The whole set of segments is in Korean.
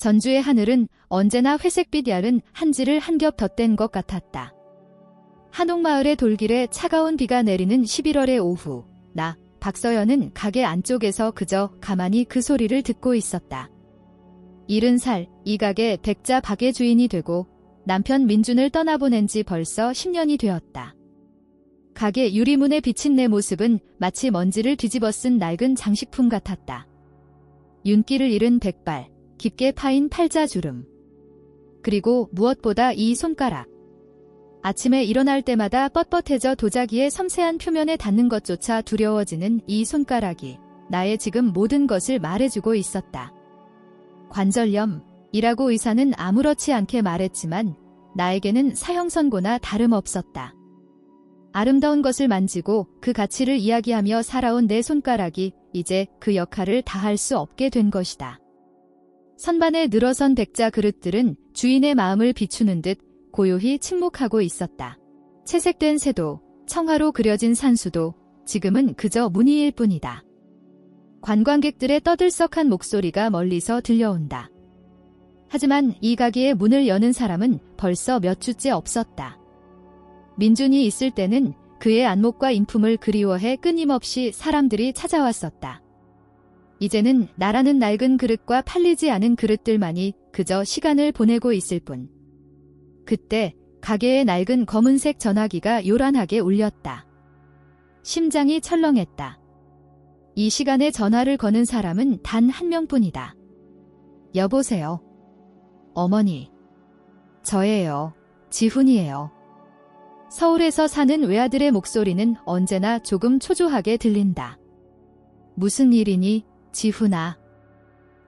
전주의 하늘은 언제나 회색빛 얇은 한지를 한 겹 덧댄 것 같았다. 한옥마을의 돌길에 차가운 비가 내리는 11월의 오후, 나, 박서연은 가게 안쪽에서 그저 가만히 그 소리를 듣고 있었다. 70살, 이 가게 백자 박의 주인이 되고 남편 민준을 떠나보낸 지 벌써 10년이 되었다. 가게 유리문에 비친 내 모습은 마치 먼지를 뒤집어 쓴 낡은 장식품 같았다. 윤기를 잃은 백발, 깊게 파인 팔자주름. 그리고 무엇보다 이 손가락. 아침에 일어날 때마다 뻣뻣해져 도자기의 섬세한 표면에 닿는 것조차 두려워지는 이 손가락이 나의 지금 모든 것을 말해주고 있었다. 관절염이라고 의사는 아무렇지 않게 말했지만 나에게는 사형선고나 다름없었다. 아름다운 것을 만지고 그 가치를 이야기하며 살아온 내 손가락이 이제 그 역할을 다할 수 없게 된 것이다. 선반에 늘어선 백자 그릇들은 주인의 마음을 비추는 듯 고요히 침묵하고 있었다. 채색된 새도, 청화로 그려진 산수도 지금은 그저 무늬일 뿐이다. 관광객들의 떠들썩한 목소리가 멀리서 들려온다. 하지만 이 가게의 문을 여는 사람은 벌써 몇 주째 없었다. 민준이 있을 때는 그의 안목과 인품을 그리워해 끊임없이 사람들이 찾아왔었다. 이제는 나라는 낡은 그릇과 팔리지 않은 그릇들만이 그저 시간을 보내고 있을 뿐. 그때 가게의 낡은 검은색 전화기가 요란하게 울렸다. 심장이 철렁했다. 이 시간에 전화를 거는 사람은 단 한 명뿐이다. 여보세요. 어머니. 저예요. 지훈이에요. 서울에서 사는 외아들의 목소리는 언제나 조금 초조하게 들린다. 무슨 일이니, 지훈아?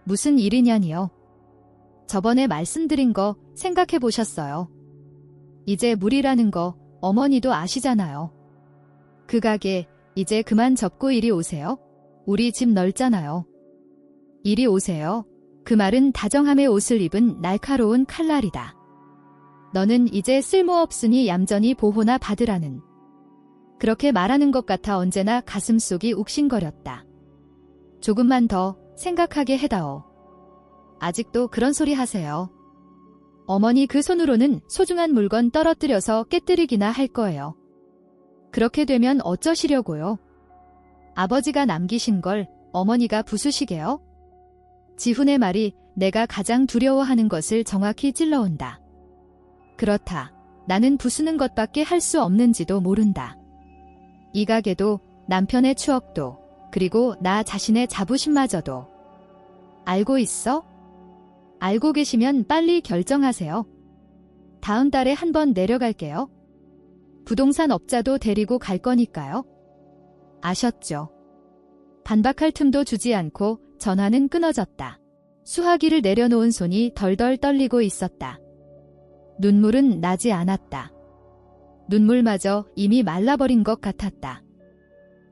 무슨 일이냐니요? 저번에 말씀드린 거 생각해 보셨어요? 이제 무리라는 거 어머니도 아시잖아요. 그 가게 이제 그만 접고 이리 오세요. 우리 집 넓잖아요. 이리 오세요. 그 말은 다정함의 옷을 입은 날카로운 칼날이다. 너는 이제 쓸모없으니 얌전히 보호나 받으라는. 그렇게 말하는 것 같아 언제나 가슴속이 욱신거렸다. 조금만 더 생각하게 해다오. 아직도 그런 소리 하세요. 어머니 그 손으로는 소중한 물건 떨어뜨려서 깨뜨리기나 할 거예요. 그렇게 되면 어쩌시려고요? 아버지가 남기신 걸 어머니가 부수시게요? 지훈의 말이 내가 가장 두려워하는 것을 정확히 찔러온다. 그렇다. 나는 부수는 것밖에 할 수 없는지도 모른다. 이 가게도 남편의 추억도 그리고 나 자신의 자부심마저도. 알고 있어? 알고 계시면 빨리 결정하세요. 다음 달에 한번 내려갈게요. 부동산 업자도 데리고 갈 거니까요. 아셨죠? 반박할 틈도 주지 않고 전화는 끊어졌다. 수화기를 내려놓은 손이 덜덜 떨리고 있었다. 눈물은 나지 않았다. 눈물마저 이미 말라버린 것 같았다.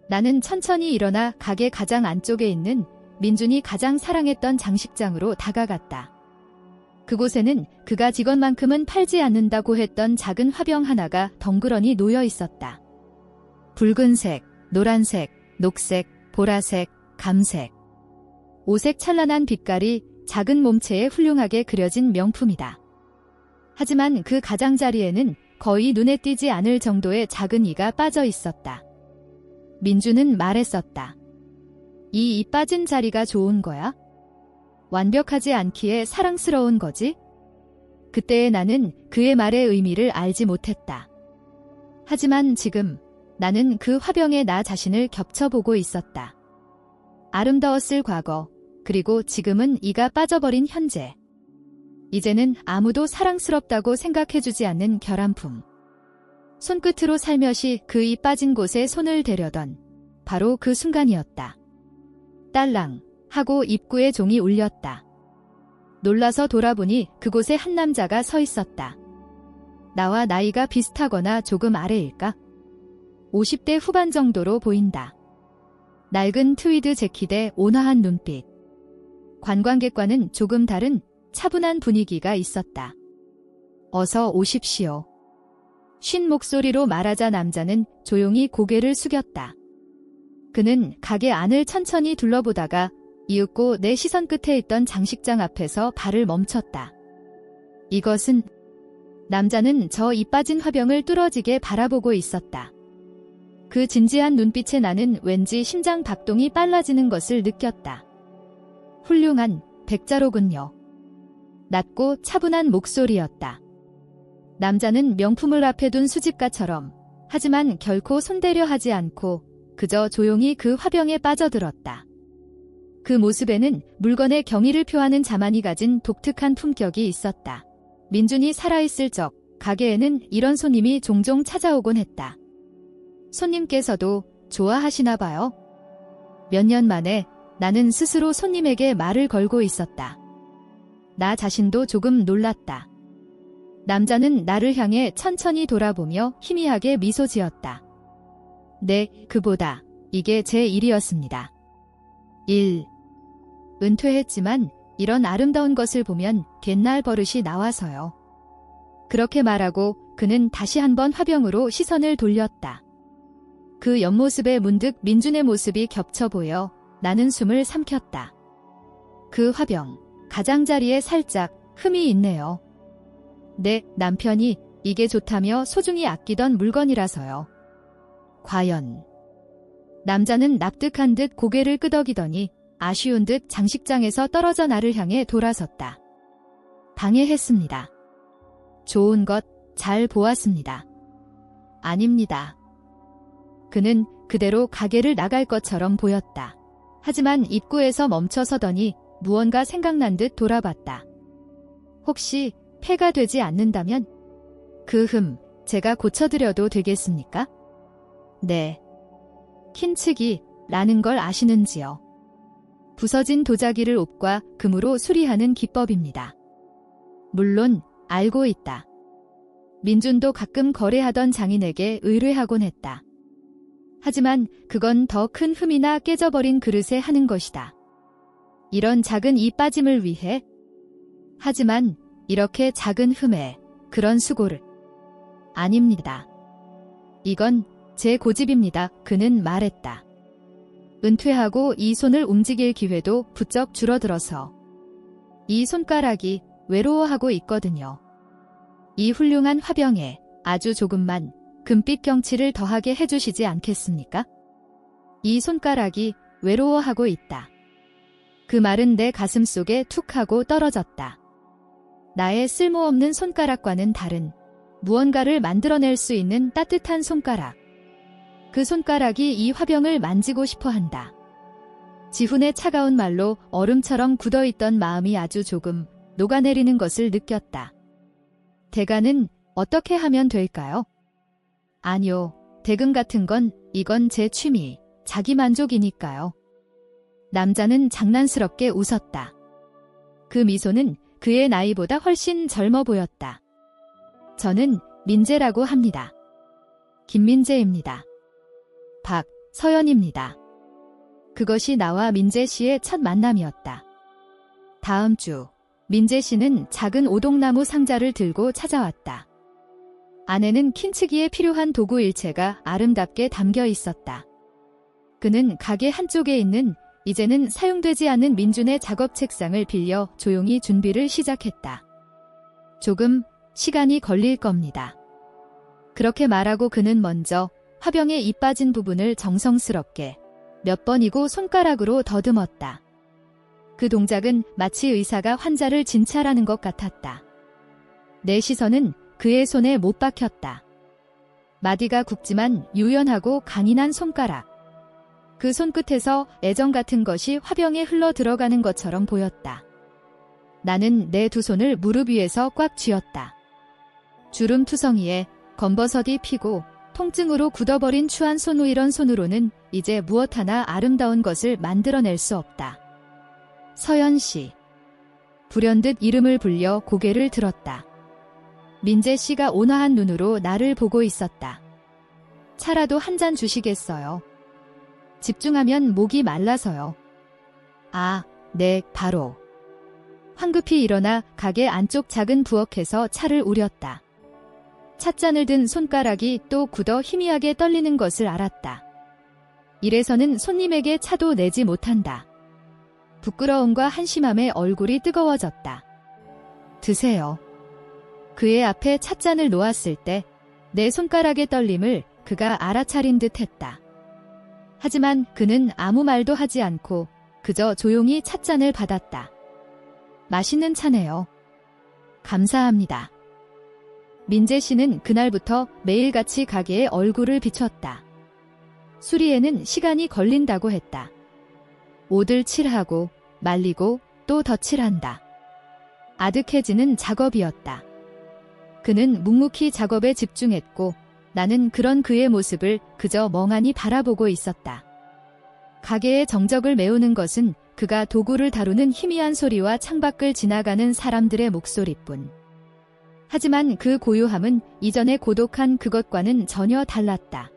나는 천천히 일어나 가게 가장 안쪽에 있는 민준이 가장 사랑했던 장식장으로 다가갔다. 그곳에는 그가 직원만큼은 팔지 않는다고 했던 작은 화병 하나가 덩그러니 놓여 있었다. 붉은색, 노란색, 녹색, 보라색, 감색. 5색 찬란한 빛깔이 작은 몸체에 훌륭하게 그려진 명품이다. 하지만 그 가장자리에는 거의 눈에 띄지 않을 정도의 작은 이가 빠져 있었다. 민주는 말했었다. 이 빠진 자리가 좋은 거야? 완벽하지 않기에 사랑스러운 거지? 그때의 나는 그의 말의 의미를 알지 못했다. 하지만 지금 나는 그 화병에 나 자신을 겹쳐보고 있었다. 아름다웠을 과거, 그리고 지금은 이가 빠져버린 현재. 이제는 아무도 사랑스럽다고 생각해주지 않는 결함품. 손끝으로 살며시 그 이 빠진 곳에 손을 대려던 바로 그 순간이었다. 딸랑 하고 입구에 종이 울렸다. 놀라서 돌아보니 그곳에 한 남자가 서 있었다. 나와 나이가 비슷하거나 조금 아래일까? 50대 후반 정도로 보인다. 낡은 트위드 재킷에 온화한 눈빛. 관광객과는 조금 다른 차분한 분위기가 있었다. 어서 오십시오. 쉰 목소리로 말하자 남자는 조용히 고개를 숙였다. 그는 가게 안을 천천히 둘러보다가 이윽고 내 시선 끝에 있던 장식장 앞에서 발을 멈췄다. 이것은... 남자는 저 이 빠진 화병을 뚫어지게 바라보고 있었다. 그 진지한 눈빛에 나는 왠지 심장 박동이 빨라지는 것을 느꼈다. 훌륭한 백자로군요. 낮고 차분한 목소리였다. 남자는 명품을 앞에 둔 수집가처럼, 하지만 결코 손대려 하지 않고 그저 조용히 그 화병에 빠져들었다. 그 모습에는 물건의 경의를 표하는 자만이 가진 독특한 품격이 있었다. 민준이 살아있을 적 가게에는 이런 손님이 종종 찾아오곤 했다. 손님께서도 좋아하시나 봐요. 몇 년 만에 나는 스스로 손님에게 말을 걸고 있었다. 나 자신도 조금 놀랐다. 남자는 나를 향해 천천히 돌아보며 희미하게 미소 지었다. 네, 그보다 이게 제 일이었습니다. 은퇴했지만 이런 아름다운 것을 보면 옛날 버릇이 나와서요. 그렇게 말하고 그는 다시 한번 화병으로 시선을 돌렸다. 그 옆모습에 문득 민준의 모습이 겹쳐 보여 나는 숨을 삼켰다. 그 화병, 가장자리에 살짝 흠이 있네요. 내 남편이 이게 좋다며 소중히 아끼던 물건이라서요. 과연... 남자는 납득한 듯 고개를 끄덕이더니 아쉬운 듯 장식장에서 떨어져 나를 향해 돌아섰다. 방해했습니다. 좋은 것 잘 보았습니다. 아닙니다. 그는 그대로 가게를 나갈 것처럼 보였다. 하지만 입구에서 멈춰서더니 무언가 생각난 듯 돌아봤다. 혹시 폐가 되지 않는다면? 제가 고쳐드려도 되겠습니까? 네. 킨츠기라는 걸 아시는지요? 부서진 도자기를 옵과 금으로 수리하는 기법입니다. 물론 알고 있다. 민준도 가끔 거래하던 장인에게 의뢰하곤 했다. 하지만 그건 더 큰 흠이나 깨져버린 그릇에 하는 것이다. 이런 작은 이 빠짐을 위해? 하지만 이렇게 작은 흠에 그런 수고를... 아닙니다. 이건 제 고집입니다. 그는 말했다. 은퇴하고 이 손을 움직일 기회도 부쩍 줄어들어서 이 손가락이 외로워하고 있거든요. 이 훌륭한 화병에 아주 조금만 금빛 경치를 더하게 해주시지 않겠습니까? 이 손가락이 외로워하고 있다. 그 말은 내 가슴 속에 툭 하고 떨어졌다. 나의 쓸모없는 손가락과는 다른 무언가를 만들어낼 수 있는 따뜻한 손가락. 그 손가락이 이 화병을 만지고 싶어 한다. 지훈의 차가운 말로 얼음처럼 굳어있던 마음이 아주 조금 녹아내리는 것을 느꼈다. 대가는 어떻게 하면 될까요? 아니요, 대금 같은 건 이건 제 취미, 자기 만족이니까요. 남자는 장난스럽게 웃었다. 그 미소는 그의 나이보다 훨씬 젊어 보였다. 저는 민재라고 합니다. 김민재입니다. 박서연입니다. 그것이 나와 민재 씨의 첫 만남이었다. 다음 주 민재 씨는 작은 오동나무 상자를 들고 찾아왔다. 안에는 킨츠기에 필요한 도구 일체가 아름답게 담겨 있었다. 그는 가게 한쪽에 있는 이제는 사용되지 않은 민준의 작업 책상을 빌려 조용히 준비를 시작했다. 조금 시간이 걸릴 겁니다. 그렇게 말하고 그는 먼저 화병에 이 빠진 부분을 정성스럽게 몇 번이고 손가락으로 더듬었다. 그 동작은 마치 의사가 환자를 진찰하는 것 같았다. 내 시선은 그의 손에 못 박혔다. 마디가 굵지만 유연하고 강인한 손가락. 그 손끝에서 애정 같은 것이 화병에 흘러 들어가는 것처럼 보였다. 나는 내 두 손을 무릎 위에서 꽉 쥐었다. 주름투성이에 검버섯이 피고 통증으로 굳어버린 추한 손 이런 손으로는 이제 무엇 하나 아름다운 것을 만들어낼 수 없다. 서연 씨. 불현듯 이름을 불려 고개를 들었다. 민재 씨가 온화한 눈으로 나를 보고 있었다. 차라도 한 잔 주시겠어요? 집중하면 목이 말라서요. 아, 네, 바로. 황급히 일어나 가게 안쪽 작은 부엌에서 차를 우렸다. 찻잔을 든 손가락이 또 굳어 희미하게 떨리는 것을 알았다. 이래서는 손님에게 차도 내지 못한다. 부끄러움과 한심함에 얼굴이 뜨거워졌다. 드세요. 그의 앞에 찻잔을 놓았을 때 내 손가락의 떨림을 그가 알아차린 듯 했다. 하지만 그는 아무 말도 하지 않고 그저 조용히 찻잔을 받았다. 맛있는 차네요. 감사합니다. 민재 씨는 그날부터 매일같이 가게에 얼굴을 비췄다. 수리에는 시간이 걸린다고 했다. 옷을 칠하고 말리고 또 덧칠한다. 아득해지는 작업이었다. 그는 묵묵히 작업에 집중했고 나는 그런 그의 모습을 그저 멍하니 바라보고 있었다. 가게의 정적을 메우는 것은 그가 도구를 다루는 희미한 소리와 창밖을 지나가는 사람들의 목소리뿐. 하지만 그 고요함은 이전의 고독한 그것과는 전혀 달랐다.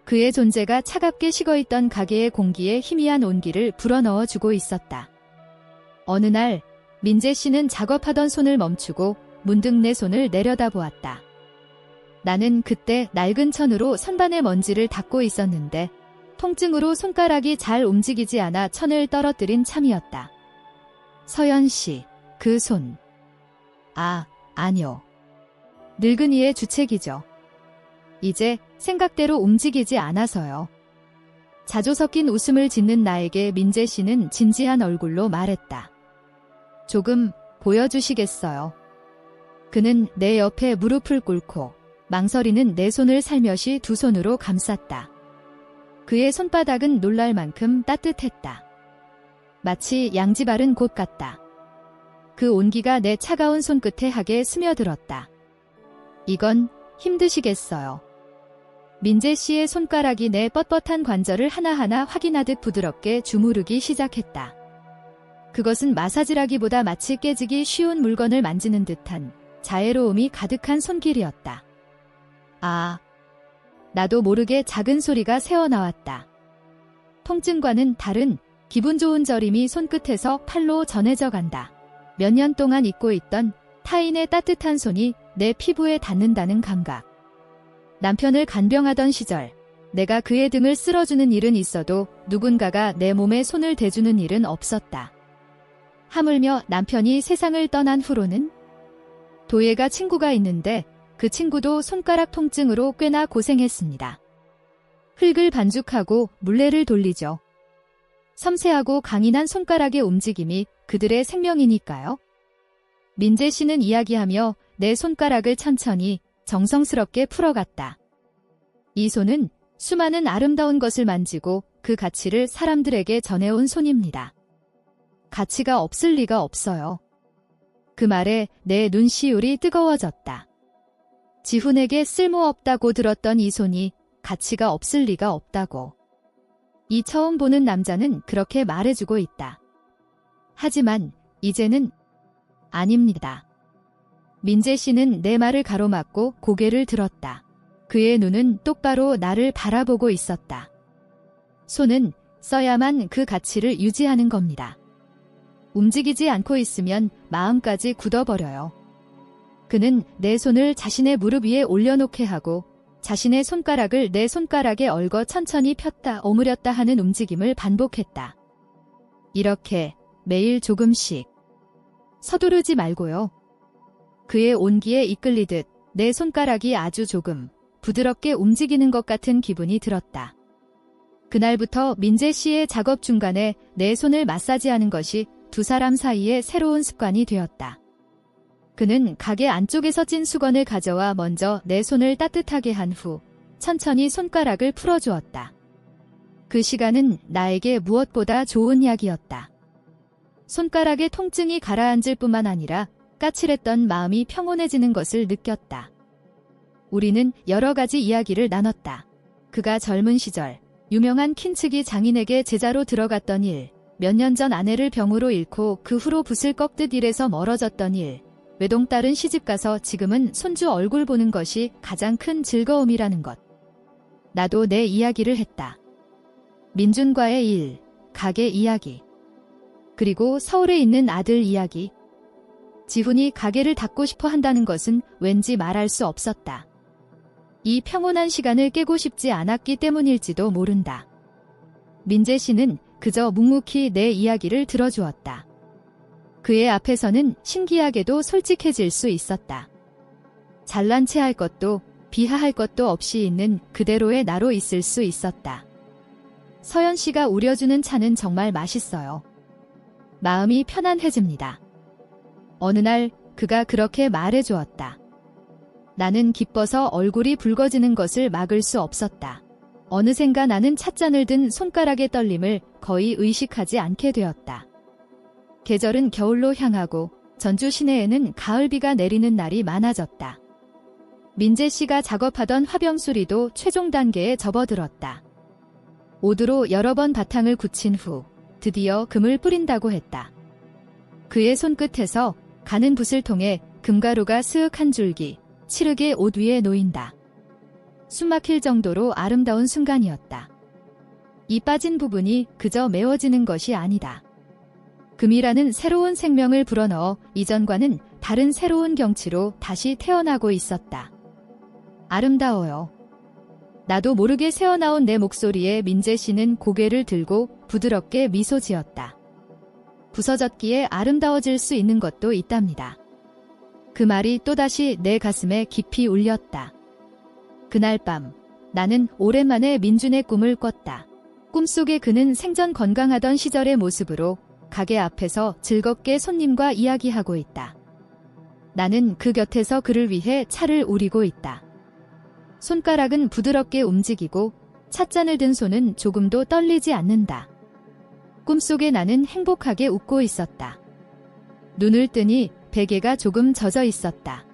그의 존재가 차갑게 식어있던 가게의 공기에 희미한 온기를 불어넣어주고 있었다. 어느 날 민재 씨는 작업하던 손을 멈추고 문득 내 손을 내려다보았다. 나는 그때 낡은 천으로 선반의 먼지를 닦고 있었는데 통증으로 손가락이 잘 움직이지 않아 천을 떨어뜨린 참이었다. 서연 씨, 그 손. 아니요. 늙은이의 주책이죠. 이제 생각대로 움직이지 않아서요. 자주 섞인 웃음을 짓는 나에게 민재 씨는 진지한 얼굴로 말했다. 조금 보여주시겠어요? 그는 내 옆에 무릎을 꿇고 망설이는 내 손을 살며시 두 손으로 감쌌다. 그의 손바닥은 놀랄 만큼 따뜻했다. 마치 양지 바른 곳 같다. 그 온기가 내 차가운 손끝에 하게 스며들었다. 이건 힘드시겠어요. 민재 씨의 손가락이 내 뻣뻣한 관절을 하나하나 확인하듯 부드럽게 주무르기 시작했다. 그것은 마사지라기보다 마치 깨지기 쉬운 물건을 만지는 듯한 자애로움이 가득한 손길이었다. 나도 모르게 작은 소리가 새어나왔다. 통증과는 다른 기분 좋은 저림이 손끝에서 팔로 전해져 간다. 몇 년 동안 잊고 있던 타인의 따뜻한 손이 내 피부에 닿는다는 감각. 남편을 간병하던 시절, 내가 그의 등을 쓸어주는 일은 있어도 누군가가 내 몸에 손을 대주는 일은 없었다. 하물며 남편이 세상을 떠난 후로는 도예가 친구가 있는데 그 친구도 손가락 통증으로 꽤나 고생했습니다. 흙을 반죽하고 물레를 돌리죠. 섬세하고 강인한 손가락의 움직임이 그들의 생명이니까요. 민재 씨는 이야기하며 내 손가락을 천천히 정성스럽게 풀어갔다. 이 손은 수많은 아름다운 것을 만지고 그 가치를 사람들에게 전해온 손입니다. 가치가 없을 리가 없어요. 그 말에 내 눈시울이 뜨거워졌다. 지훈에게 쓸모없다고 들었던 이 손이 가치가 없을 리가 없다고. 이 처음 보는 남자는 그렇게 말해주고 있다. 하지만 이제는 아닙니다. 민재 씨는 내 말을 가로막고 고개를 들었다. 그의 눈은 똑바로 나를 바라보고 있었다. 손은 써야만 그 가치를 유지하는 겁니다. 움직이지 않고 있으면 마음까지 굳어버려요. 그는 내 손을 자신의 무릎 위에 올려놓게 하고 자신의 손가락을 내 손가락에 얽어 천천히 폈다 오므렸다 하는 움직임을 반복했다. 이렇게 매일 조금씩. 서두르지 말고요. 그의 온기에 이끌리듯 내 손가락이 아주 조금 부드럽게 움직이는 것 같은 기분이 들었다. 그날부터 민재 씨의 작업 중간에 내 손을 마사지하는 것이 두 사람 사이의 새로운 습관이 되었다. 그는 가게 안쪽에서 찐 수건을 가져와 먼저 내 손을 따뜻하게 한 후 천천히 손가락을 풀어주었다. 그 시간은 나에게 무엇보다 좋은 약이었다. 손가락의 통증이 가라앉을 뿐만 아니라 까칠했던 마음이 평온해지는 것을 느꼈다. 우리는 여러 가지 이야기를 나눴다. 그가 젊은 시절 유명한 킨츠기 장인에게 제자로 들어갔던 일, 몇 년 전 아내를 병으로 잃고 그 후로 붓을 꺾듯 일에서 멀어졌던 일, 외동딸은 시집가서 지금은 손주 얼굴 보는 것이 가장 큰 즐거움이라는 것. 나도 내 이야기를 했다. 민준과의 일, 가게 이야기, 그리고 서울에 있는 아들 이야기. 지훈이 가게를 닫고 싶어 한다는 것은 왠지 말할 수 없었다. 이 평온한 시간을 깨고 싶지 않았기 때문일지도 모른다. 민재 씨는 그저 묵묵히 내 이야기를 들어주었다. 그의 앞에서는 신기하게도 솔직해질 수 있었다. 잘난 체 할 것도 비하할 것도 없이 있는 그대로의 나로 있을 수 있었다. 서연 씨가 우려주는 차는 정말 맛있어요. 마음이 편안해집니다. 어느 날 그가 그렇게 말해주었다. 나는 기뻐서 얼굴이 붉어지는 것을 막을 수 없었다. 어느샌가 나는 찻잔을 든 손가락의 떨림을 거의 의식하지 않게 되었다. 계절은 겨울로 향하고 전주 시내에는 가을비가 내리는 날이 많아졌다. 민재 씨가 작업하던 화병 수리도 최종 단계에 접어들었다. 오두로 여러 번 바탕을 굳힌 후 드디어 금을 뿌린다고 했다. 그의 손끝에서 가는 붓을 통해 금가루가 스윽 한 줄기 칠흑의 옷 위에 놓인다. 숨막힐 정도로 아름다운 순간이었다. 이 빠진 부분이 그저 메워지는 것이 아니다. 금이라는 새로운 생명을 불어넣어 이전과는 다른 새로운 경치로 다시 태어나고 있었다. 아름다워요. 나도 모르게 새어나온 내 목소리에 민재 씨는 고개를 들고 부드럽게 미소 지었다. 부서졌기에 아름다워질 수 있는 것도 있답니다. 그 말이 또다시 내 가슴에 깊이 울렸다. 그날 밤 나는 오랜만에 민준의 꿈을 꿨다. 꿈속에 그는 생전 건강하던 시절의 모습으로 가게 앞에서 즐겁게 손님과 이야기하고 있다. 나는 그 곁에서 그를 위해 차를 우리고 있다. 손가락은 부드럽게 움직이고 찻잔을 든 손은 조금도 떨리지 않는다. 꿈속에 나는 행복하게 웃고 있었다. 눈을 뜨니 베개가 조금 젖어 있었다.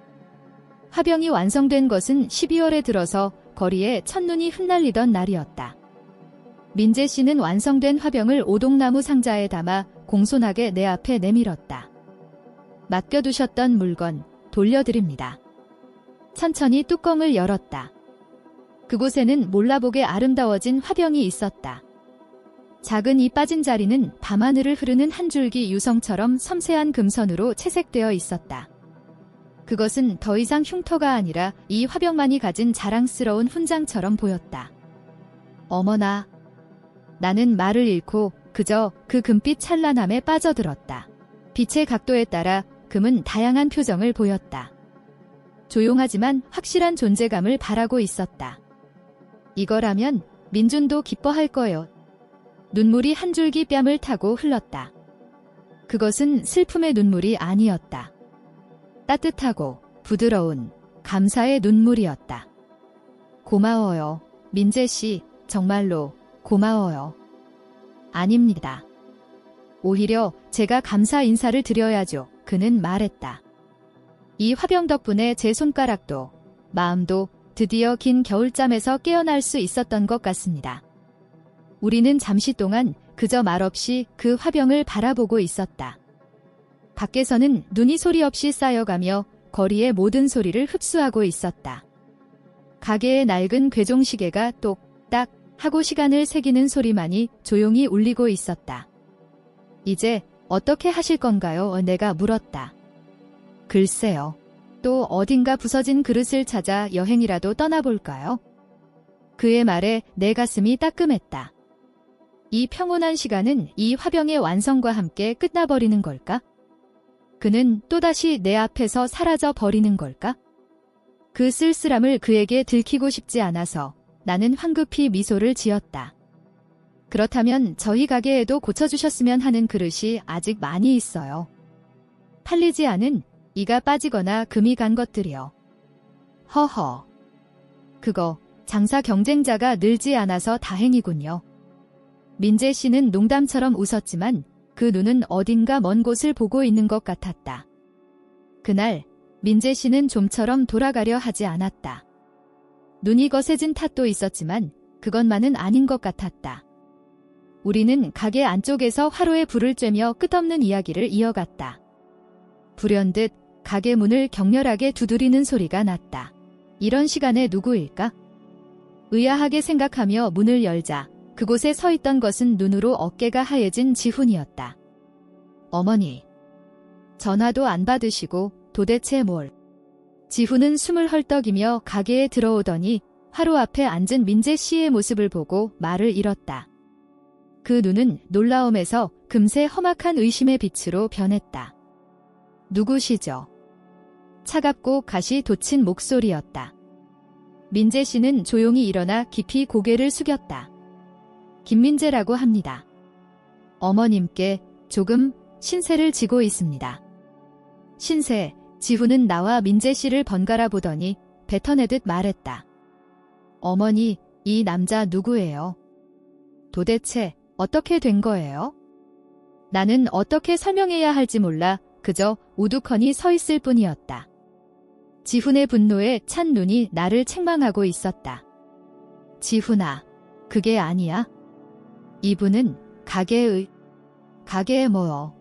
화병이 완성된 것은 12월에 들어서 거리에 첫눈이 흩날리던 날이었다. 민재 씨는 완성된 화병을 오동나무 상자에 담아 공손하게 내 앞에 내밀었다. 맡겨두셨던 물건 돌려드립니다. 천천히 뚜껑을 열었다. 그곳에는 몰라보게 아름다워진 화병이 있었다. 작은 이 빠진 자리는 밤하늘을 흐르는 한 줄기 유성처럼 섬세한 금선으로 채색되어 있었다. 그것은 더 이상 흉터가 아니라 이 화병만이 가진 자랑스러운 훈장처럼 보였다. 어머나. 나는 말을 잃고 그저 그 금빛 찬란함에 빠져들었다. 빛의 각도에 따라 금은 다양한 표정을 보였다. 조용하지만 확실한 존재감을 바라고 있었다. 이거라면 민준도 기뻐할 거예요. 눈물이 한 줄기 뺨을 타고 흘렀다. 그것은 슬픔의 눈물이 아니었다. 따뜻하고 부드러운 감사의 눈물이었다. 고마워요, 민재 씨. 정말로 고마워요. 아닙니다. 오히려 제가 감사 인사를 드려야죠. 그는 말했다. 이 화병 덕분에 제 손가락도 마음도 드디어 긴 겨울잠에서 깨어날 수 있었던 것 같습니다. 우리는 잠시 동안 그저 말없이 그 화병을 바라보고 있었다. 밖에서는 눈이 소리 없이 쌓여가며 거리의 모든 소리를 흡수하고 있었다. 가게의 낡은 괴종시계가 똑딱 하고 시간을 새기는 소리만이 조용히 울리고 있었다. 이제 어떻게 하실 건가요? 내가 물었다. 글쎄요. 또 어딘가 부서진 그릇을 찾아 여행이라도 떠나볼까요? 그의 말에 내 가슴이 따끔했다. 이 평온한 시간은 이 화병의 완성과 함께 끝나버리는 걸까? 그는 또다시 내 앞에서 사라져 버리는 걸까? 그 쓸쓸함을 그에게 들키고 싶지 않아서 나는 황급히 미소를 지었다. 그렇다면 저희 가게에도 고쳐주셨으면 하는 그릇이 아직 많이 있어요. 팔리지 않은 이가 빠지거나 금이 간 것들이요. 허허. 그거 장사 경쟁자가 늘지 않아서 다행이군요. 민재 씨는 농담처럼 웃었지만 그 눈은 어딘가 먼 곳을 보고 있는 것 같았다. 그날 민재 씨는 좀처럼 돌아가려 하지 않았다. 눈이 거세진 탓도 있었지만 그것만은 아닌 것 같았다. 우리는 가게 안쪽에서 화로에 불을 쬐며 끝없는 이야기를 이어갔다. 불현듯 가게 문을 격렬하게 두드리는 소리가 났다. 이런 시간에 누구일까? 의아하게 생각하며 문을 열자 그곳에 서 있던 것은 눈으로 어깨가 하얘진 지훈이었다. 어머니. 전화도 안 받으시고 도대체 뭘. 지훈은 숨을 헐떡이며 가게에 들어오더니 화로 앞에 앉은 민재 씨의 모습을 보고 말을 잃었다. 그 눈은 놀라움에서 금세 험악한 의심의 빛으로 변했다. 누구시죠? 차갑고 가시 돋친 목소리였다. 민재 씨는 조용히 일어나 깊이 고개를 숙였다. 김민재라고 합니다. 어머님께 조금 신세를 지고 있습니다. 신세, 지훈은 나와 민재 씨를 번갈아 보더니 뱉어내듯 말했다. 어머니, 이 남자 누구예요? 도대체 어떻게 된 거예요? 나는 어떻게 설명해야 할지 몰라 그저 우두커니 서 있을 뿐이었다. 지훈의 분노에 찬 눈이 나를 책망하고 있었다. 지훈아, 그게 아니야. 이분은 가게에 뭐요?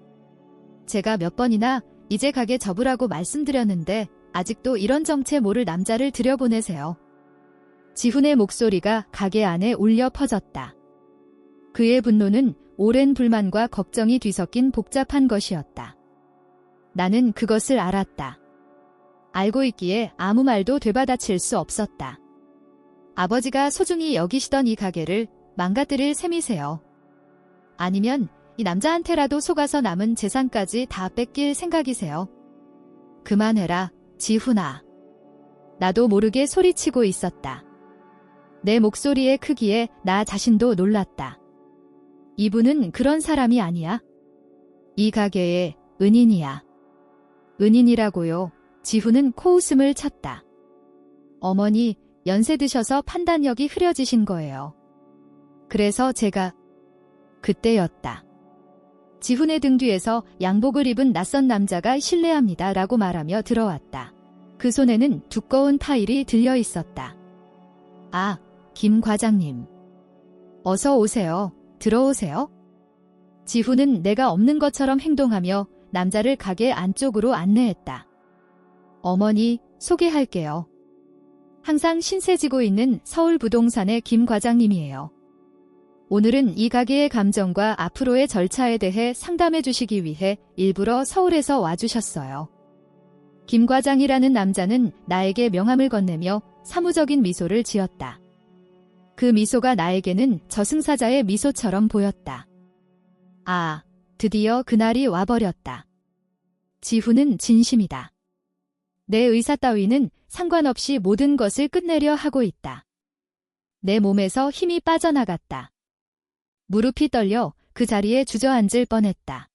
제가 몇 번이나 이제 가게 접으라고 말씀드렸는데 아직도 이런 정체 모를 남자를 들여보내세요. 지훈의 목소리가 가게 안에 울려 퍼졌다. 그의 분노는 오랜 불만과 걱정이 뒤섞인 복잡한 것이었다. 나는 그것을 알았다. 알고 있기에 아무 말도 되받아칠 수 없었다. 아버지가 소중히 여기시던 이 가게를 망가뜨릴 셈이세요. 아니면 이 남자한테라도 속아서 남은 재산까지 다 뺏길 생각이세요. 그만해라, 지훈아. 나도 모르게 소리치고 있었다. 내 목소리의 크기에 나 자신도 놀랐다. 이분은 그런 사람이 아니야. 이 가게의 은인이야. 은인이라고요. 지훈은 코웃음을 쳤다. 어머니, 연세 드셔서 판단력이 흐려지신 거예요. 그래서 제가 그때였다. 지훈의 등 뒤에서 양복을 입은 낯선 남자가 실례합니다 라고 말하며 들어왔다. 그 손에는 두꺼운 파일이 들려 있었다. 아, 김 과장님. 어서 오세요. 들어오세요. 지훈은 내가 없는 것처럼 행동하며 남자를 가게 안쪽으로 안내했다. 어머니, 소개할게요. 항상 신세지고 있는 서울부동산의 김 과장님이에요. 오늘은 이 가게의 감정과 앞으로의 절차에 대해 상담해 주시기 위해 일부러 서울에서 와주셨어요. 김 과장이라는 남자는 나에게 명함을 건네며 사무적인 미소를 지었다. 그 미소가 나에게는 저승사자의 미소처럼 보였다. 아, 드디어 그날이 와버렸다. 지훈은 진심이다. 내 의사 따위는 상관없이 모든 것을 끝내려 하고 있다. 내 몸에서 힘이 빠져나갔다. 무릎이 떨려 그 자리에 주저앉을 뻔했다.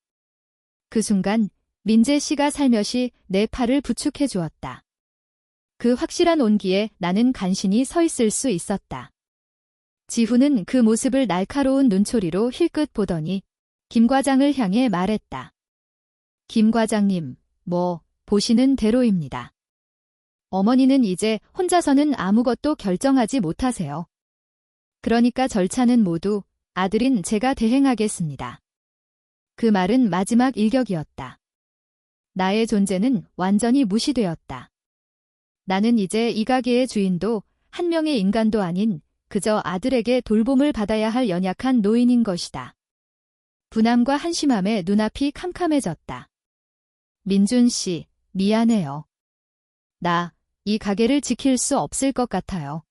그 순간 민재 씨가 살며시 내 팔을 부축해 주었다. 그 확실한 온기에 나는 간신히 서 있을 수 있었다. 지훈은 그 모습을 날카로운 눈초리로 힐끗 보더니 김 과장을 향해 말했다. 김 과장님, 보시는 대로입니다. 어머니는 이제 혼자서는 아무것도 결정하지 못하세요. 그러니까 절차는 모두 아들인 제가 대행하겠습니다. 그 말은 마지막 일격이었다. 나의 존재는 완전히 무시되었다. 나는 이제 이 가게의 주인도 한 명의 인간도 아닌 그저 아들에게 돌봄을 받아야 할 연약한 노인인 것이다. 분함과 한심함에 눈앞이 캄캄해졌다. 민준 씨, 미안해요. 나 이 가게를 지킬 수 없을 것 같아요.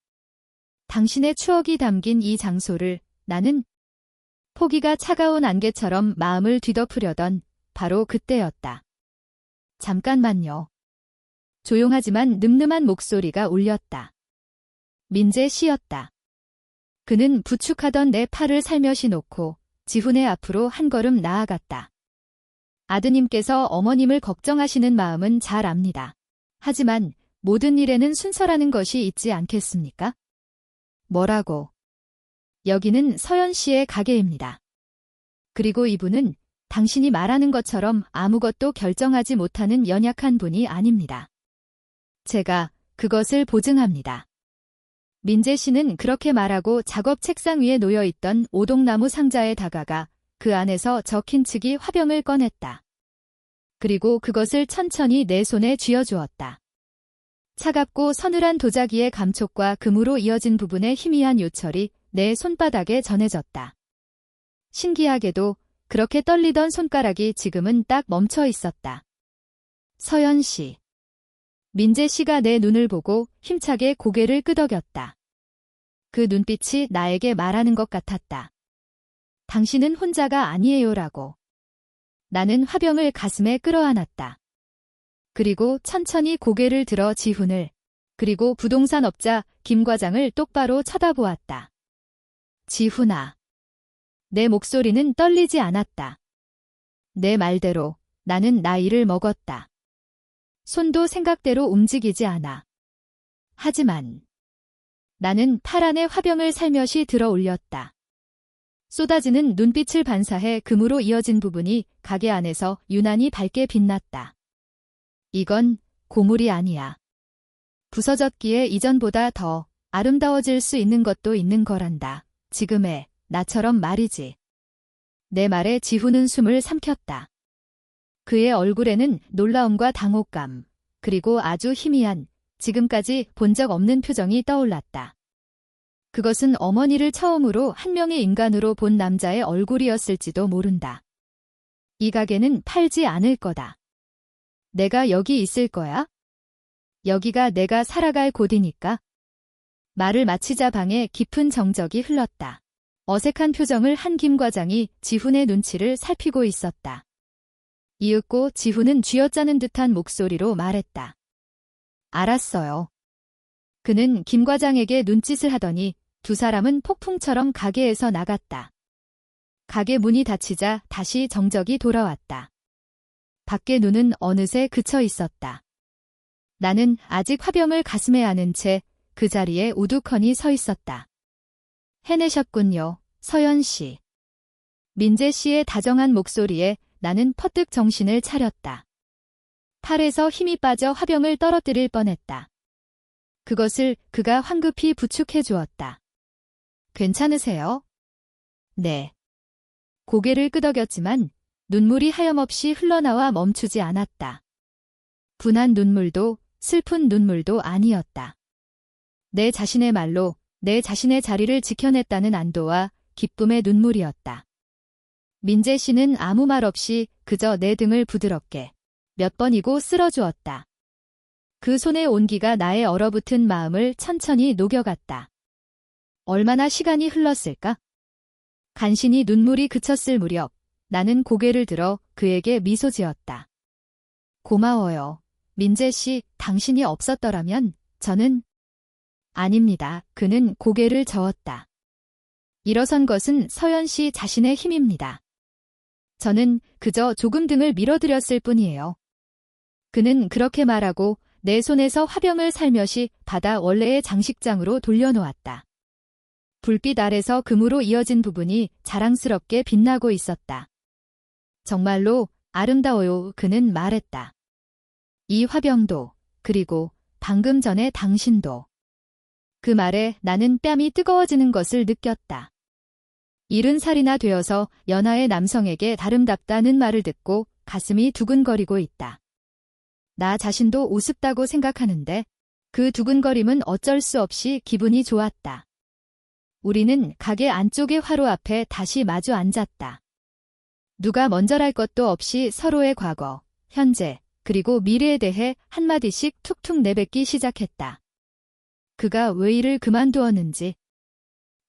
당신의 추억이 담긴 이 장소를 나는 포기가 차가운 안개처럼 마음을 뒤덮으려던 바로 그때였다. 잠깐만요. 조용하지만 늠름한 목소리가 울렸다. 민재 씨였다. 그는 부축하던 내 팔을 살며시 놓고 지훈의 앞으로 한 걸음 나아갔다. 아드님께서 어머님을 걱정하시는 마음은 잘 압니다. 하지만 모든 일에는 순서라는 것이 있지 않겠습니까? 뭐라고? 여기는 서연 씨의 가게입니다. 그리고 이분은 당신이 말하는 것처럼 아무것도 결정하지 못하는 연약한 분이 아닙니다. 제가 그것을 보증합니다. 민재 씨는 그렇게 말하고 작업 책상 위에 놓여있던 오동나무 상자에 다가가 그 안에서 적힌 측이 화병을 꺼냈다. 그리고 그것을 천천히 내 손에 쥐어주었다. 차갑고 서늘한 도자기의 감촉과 금으로 이어진 부분의 희미한 요철이 내 손바닥에 전해졌다. 신기하게도 그렇게 떨리던 손가락이 지금은 딱 멈춰 있었다. 서연 씨. 민재 씨가 내 눈을 보고 힘차게 고개를 끄덕였다. 그 눈빛이 나에게 말하는 것 같았다. 당신은 혼자가 아니에요라고. 나는 화병을 가슴에 끌어안았다. 그리고 천천히 고개를 들어 지훈을, 그리고 부동산 업자 김 과장을 똑바로 쳐다보았다. 지훈아. 내 목소리는 떨리지 않았다. 내 말대로 나는 나이를 먹었다. 손도 생각대로 움직이지 않아. 하지만 나는 팔 안에 화병을 살며시 들어 올렸다. 쏟아지는 눈빛을 반사해 금으로 이어진 부분이 가게 안에서 유난히 밝게 빛났다. 이건 고물이 아니야. 부서졌기에 이전보다 더 아름다워질 수 있는 것도 있는 거란다. 지금의 나처럼 말이지. 내 말에 지훈은 숨을 삼켰다. 그의 얼굴에는 놀라움과 당혹감, 그리고 아주 희미한, 지금까지 본 적 없는 표정이 떠올랐다. 그것은 어머니를 처음으로 한 명의 인간으로 본 남자의 얼굴이었을지도 모른다. 이 가게는 팔지 않을 거다. 내가 여기 있을 거야? 여기가 내가 살아갈 곳이니까. 말을 마치자 방에 깊은 정적이 흘렀다. 어색한 표정을 한 김 과장이 지훈의 눈치를 살피고 있었다. 이윽고 지훈은 쥐어짜는 듯한 목소리로 말했다. 알았어요. 그는 김 과장에게 눈짓을 하더니 두 사람은 폭풍처럼 가게에서 나갔다. 가게 문이 닫히자 다시 정적이 돌아왔다. 밖의 눈은 어느새 그쳐 있었다. 나는 아직 화병을 가슴에 안은 채 그 자리에 우두커니 서 있었다. 해내셨군요, 서연 씨. 민재 씨의 다정한 목소리에 나는 퍼뜩 정신을 차렸다. 팔에서 힘이 빠져 화병을 떨어뜨릴 뻔했다. 그것을 그가 황급히 부축해 주었다. 괜찮으세요? 네. 고개를 끄덕였지만 눈물이 하염없이 흘러나와 멈추지 않았다. 분한 눈물도 슬픈 눈물도 아니었다. 내 자신의 말로 내 자신의 자리를 지켜냈다는 안도와 기쁨의 눈물이었다. 민재 씨는 아무 말 없이 그저 내 등을 부드럽게 몇 번이고 쓸어주었다. 그 손의 온기가 나의 얼어붙은 마음을 천천히 녹여갔다. 얼마나 시간이 흘렀을까? 간신히 눈물이 그쳤을 무렵 나는 고개를 들어 그에게 미소 지었다. 고마워요. 민재 씨, 당신이 없었더라면 저는... 아닙니다. 그는 고개를 저었다. 일어선 것은 서연 씨 자신의 힘입니다. 저는 그저 조금 등을 밀어드렸을 뿐이에요. 그는 그렇게 말하고 내 손에서 화병을 살며시 받아 원래의 장식장으로 돌려놓았다. 불빛 아래서 금으로 이어진 부분이 자랑스럽게 빛나고 있었다. 정말로 아름다워요. 그는 말했다. 이 화병도, 그리고 방금 전에 당신도. 그 말에 나는 뺨이 뜨거워지는 것을 느꼈다. 70살이나 되어서 연하의 남성에게 다름답다는 말을 듣고 가슴이 두근거리고 있다. 나 자신도 우습다고 생각하는데 그 두근거림은 어쩔 수 없이 기분이 좋았다. 우리는 가게 안쪽의 화로 앞에 다시 마주 앉았다. 누가 먼저랄 것도 없이 서로의 과거, 현재, 그리고 미래에 대해 한마디씩 툭툭 내뱉기 시작했다. 그가 왜 일을 그만두었는지,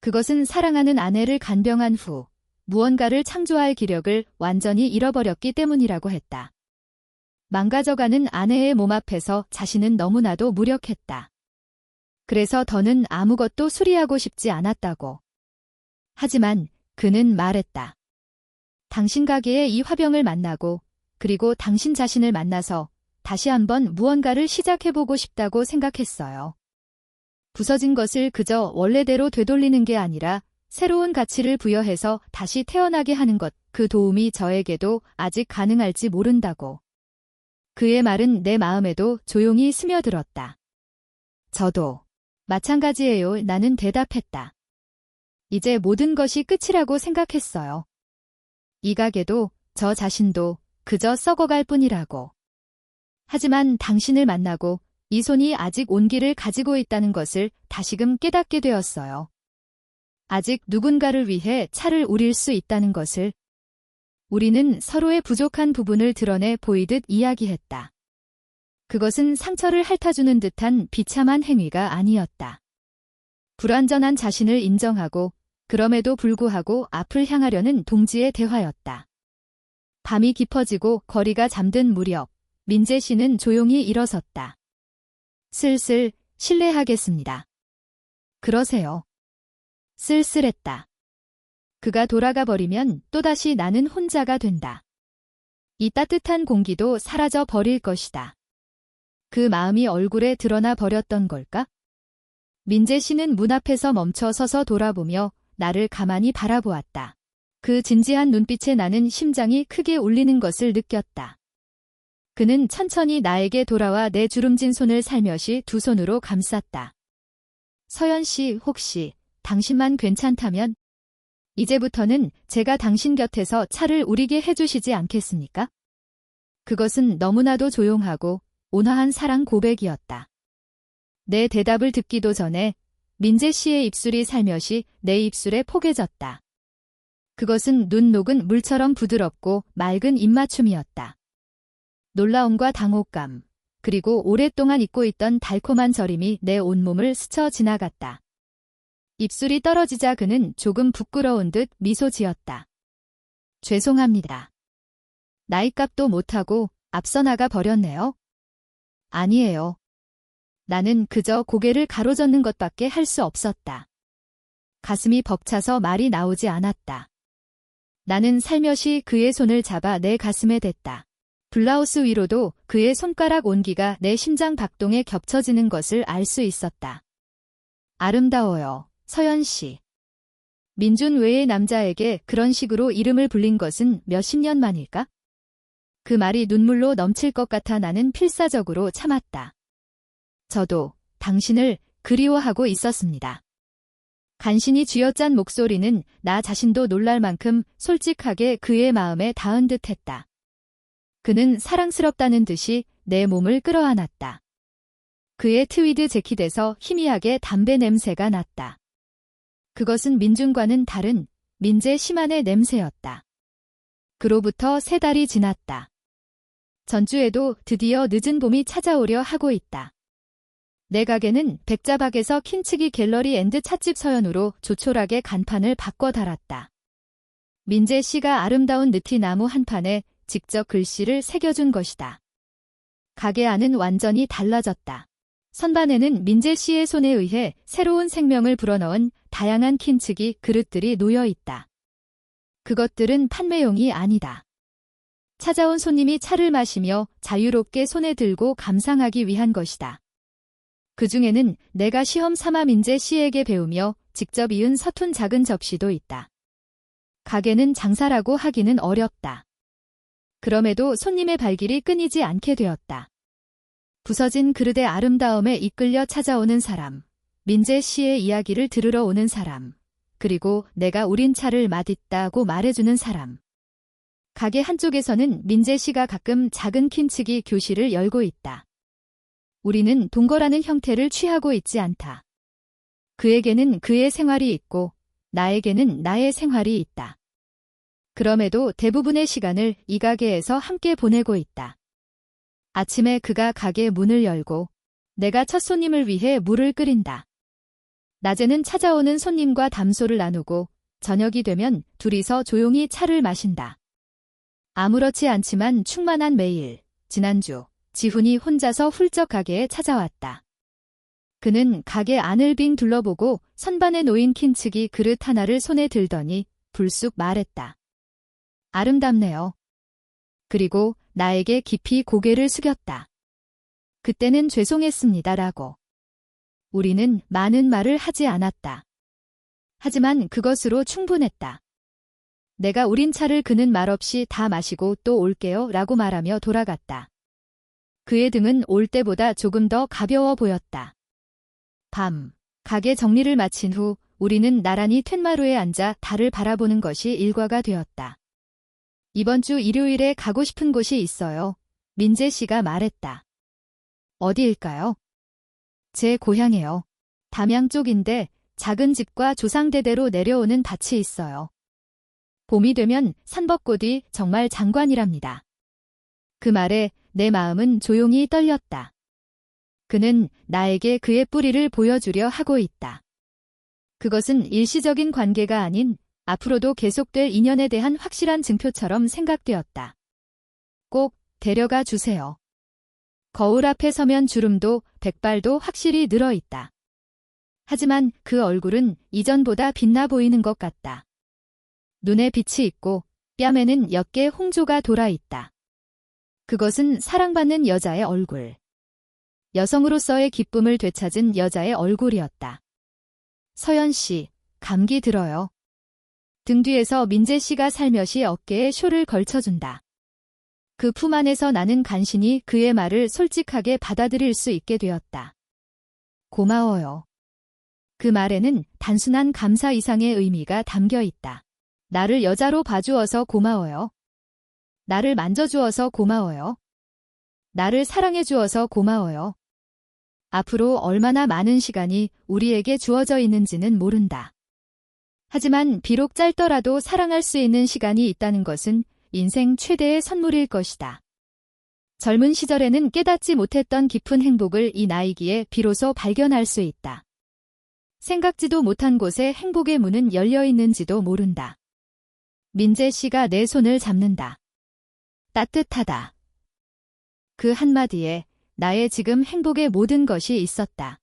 그것은 사랑하는 아내를 간병한 후 무언가를 창조할 기력을 완전히 잃어버렸기 때문이라고 했다. 망가져가는 아내의 몸 앞에서 자신은 너무나도 무력했다. 그래서 더는 아무것도 수리하고 싶지 않았다고. 하지만 그는 말했다. 당신 가게에 이 화병을 만나고 그리고 당신 자신을 만나서 다시 한번 무언가를 시작해보고 싶다고 생각했어요. 부서진 것을 그저 원래대로 되돌리는 게 아니라 새로운 가치를 부여해서 다시 태어나게 하는 것, 그 도움이 저에게도 아직 가능할지 모른다고. 그의 말은 내 마음에도 조용히 스며들었다. 저도 마찬가지예요. 나는 대답했다. 이제 모든 것이 끝이라고 생각했어요. 이 가게도 저 자신도 그저 썩어갈 뿐이라고. 하지만 당신을 만나고 이 손이 아직 온기를 가지고 있다는 것을 다시금 깨닫게 되었어요. 아직 누군가를 위해 차를 우릴 수 있다는 것을. 우리는 서로의 부족한 부분을 드러내 보이듯 이야기했다. 그것은 상처를 핥아주는 듯한 비참한 행위가 아니었다. 불완전한 자신을 인정하고 그럼에도 불구하고 앞을 향하려는 동지의 대화였다. 밤이 깊어지고 거리가 잠든 무렵 민재 씨는 조용히 일어섰다. 슬슬 실례하겠습니다. 그러세요. 쓸쓸했다. 그가 돌아가 버리면 또다시 나는 혼자가 된다. 이 따뜻한 공기도 사라져 버릴 것이다. 그 마음이 얼굴에 드러나 버렸던 걸까? 민재 씨는 문 앞에서 멈춰 서서 돌아보며 나를 가만히 바라보았다. 그 진지한 눈빛에 나는 심장이 크게 울리는 것을 느꼈다. 그는 천천히 나에게 돌아와 내 주름진 손을 살며시 두 손으로 감쌌다. 서연 씨, 혹시 당신만 괜찮다면 이제부터는 제가 당신 곁에서 차를 우리게 해주시지 않겠습니까? 그것은 너무나도 조용하고 온화한 사랑 고백이었다. 내 대답을 듣기도 전에 민재 씨의 입술이 살며시 내 입술에 포개졌다. 그것은 눈 녹은 물처럼 부드럽고 맑은 입맞춤이었다. 놀라움과 당혹감, 그리고 오랫동안 잊고 있던 달콤한 저림이 내 온몸을 스쳐 지나갔다. 입술이 떨어지자 그는 조금 부끄러운 듯 미소 지었다. 죄송합니다. 나이값도 못하고 앞서 나가 버렸네요. 아니에요. 나는 그저 고개를 가로젓는 것밖에 할 수 없었다. 가슴이 벅차서 말이 나오지 않았다. 나는 살며시 그의 손을 잡아 내 가슴에 댔다. 블라우스 위로도 그의 손가락 온기가 내 심장 박동에 겹쳐지는 것을 알 수 있었다. 아름다워요, 서연 씨. 민준 외의 남자에게 그런 식으로 이름을 불린 것은 몇십 년 만일까? 그 말이 눈물로 넘칠 것 같아 나는 필사적으로 참았다. 저도 당신을 그리워하고 있었습니다. 간신히 쥐어짠 목소리는 나 자신도 놀랄 만큼 솔직하게 그의 마음에 닿은 듯했다. 그는 사랑스럽다는 듯이 내 몸을 끌어안았다. 그의 트위드 재킷에서 희미하게 담배 냄새가 났다. 그것은 민준과는 다른 민재 씨만의 냄새였다. 그로부터 3달이 지났다. 전주에도 드디어 늦은 봄이 찾아오려 하고 있다. 내 가게는 백자박에서 킨츠기 갤러리 앤드 찻집 서연으로 조촐하게 간판을 바꿔 달았다. 민재 씨가 아름다운 느티나무 한 판에 직접 글씨를 새겨준 것이다. 가게 안은 완전히 달라졌다. 선반에는 민재 씨의 손에 의해 새로운 생명을 불어넣은 다양한 킨츠기 그릇들이 놓여 있다. 그것들은 판매용이 아니다. 찾아온 손님이 차를 마시며 자유롭게 손에 들고 감상하기 위한 것이다. 그 중에는 내가 시험 삼아 민재 씨에게 배우며 직접 이은 서툰 작은 접시도 있다. 가게는 장사라고 하기는 어렵다. 그럼에도 손님의 발길이 끊이지 않게 되었다. 부서진 그릇의 아름다움에 이끌려 찾아오는 사람, 민재 씨의 이야기를 들으러 오는 사람, 그리고 내가 우린 차를 맛있다고 말해주는 사람. 가게 한쪽에서는 민재 씨가 가끔 작은 킨츠기 교실을 열고 있다. 우리는 동거라는 형태를 취하고 있지 않다. 그에게는 그의 생활이 있고 나에게는 나의 생활이 있다. 그럼에도 대부분의 시간을 이 가게에서 함께 보내고 있다. 아침에 그가 가게 문을 열고 내가 첫 손님을 위해 물을 끓인다. 낮에는 찾아오는 손님과 담소를 나누고 저녁이 되면 둘이서 조용히 차를 마신다. 아무렇지 않지만 충만한 매일, 지난주 지훈이 혼자서 훌쩍 가게에 찾아왔다. 그는 가게 안을 빙 둘러보고 선반에 놓인 킨츠기 그릇 하나를 손에 들더니 불쑥 말했다. 아름답네요. 그리고 나에게 깊이 고개를 숙였다. 그때는 죄송했습니다라고. 우리는 많은 말을 하지 않았다. 하지만 그것으로 충분했다. 내가 우린 차를 그는 말없이 다 마시고 또 올게요 라고 말하며 돌아갔다. 그의 등은 올 때보다 조금 더 가벼워 보였다. 밤, 가게 정리를 마친 후 우리는 나란히 툇마루에 앉아 달을 바라보는 것이 일과가 되었다. 이번 주 일요일에 가고 싶은 곳이 있어요. 민재 씨가 말했다. 어디일까요? 제 고향이요. 담양 쪽인데 작은 집과 조상대대로 내려오는 밭이 있어요. 봄이 되면 산벚꽃이 정말 장관이랍니다. 그 말에 내 마음은 조용히 떨렸다. 그는 나에게 그의 뿌리를 보여주려 하고 있다. 그것은 일시적인 관계가 아닌 앞으로도 계속될 인연에 대한 확실한 증표처럼 생각되었다. 꼭 데려가 주세요. 거울 앞에 서면 주름도 백발도 확실히 늘어 있다. 하지만 그 얼굴은 이전보다 빛나 보이는 것 같다. 눈에 빛이 있고 뺨에는 옅게 홍조가 돌아 있다. 그것은 사랑받는 여자의 얼굴. 여성으로서의 기쁨을 되찾은 여자의 얼굴이었다. 서연 씨, 감기 들어요. 등 뒤에서 민재 씨가 살며시 어깨에 쇼를 걸쳐준다. 그 품 안에서 나는 간신히 그의 말을 솔직하게 받아들일 수 있게 되었다. 고마워요. 그 말에는 단순한 감사 이상의 의미가 담겨 있다. 나를 여자로 봐주어서 고마워요. 나를 만져주어서 고마워요. 나를 사랑해주어서 고마워요. 앞으로 얼마나 많은 시간이 우리에게 주어져 있는지는 모른다. 하지만 비록 짧더라도 사랑할 수 있는 시간이 있다는 것은 인생 최대의 선물일 것이다. 젊은 시절에는 깨닫지 못했던 깊은 행복을 이 나이기에 비로소 발견할 수 있다. 생각지도 못한 곳에 행복의 문은 열려 있는지도 모른다. 민재 씨가 내 손을 잡는다. 따뜻하다. 그 한마디에 나의 지금 행복의 모든 것이 있었다.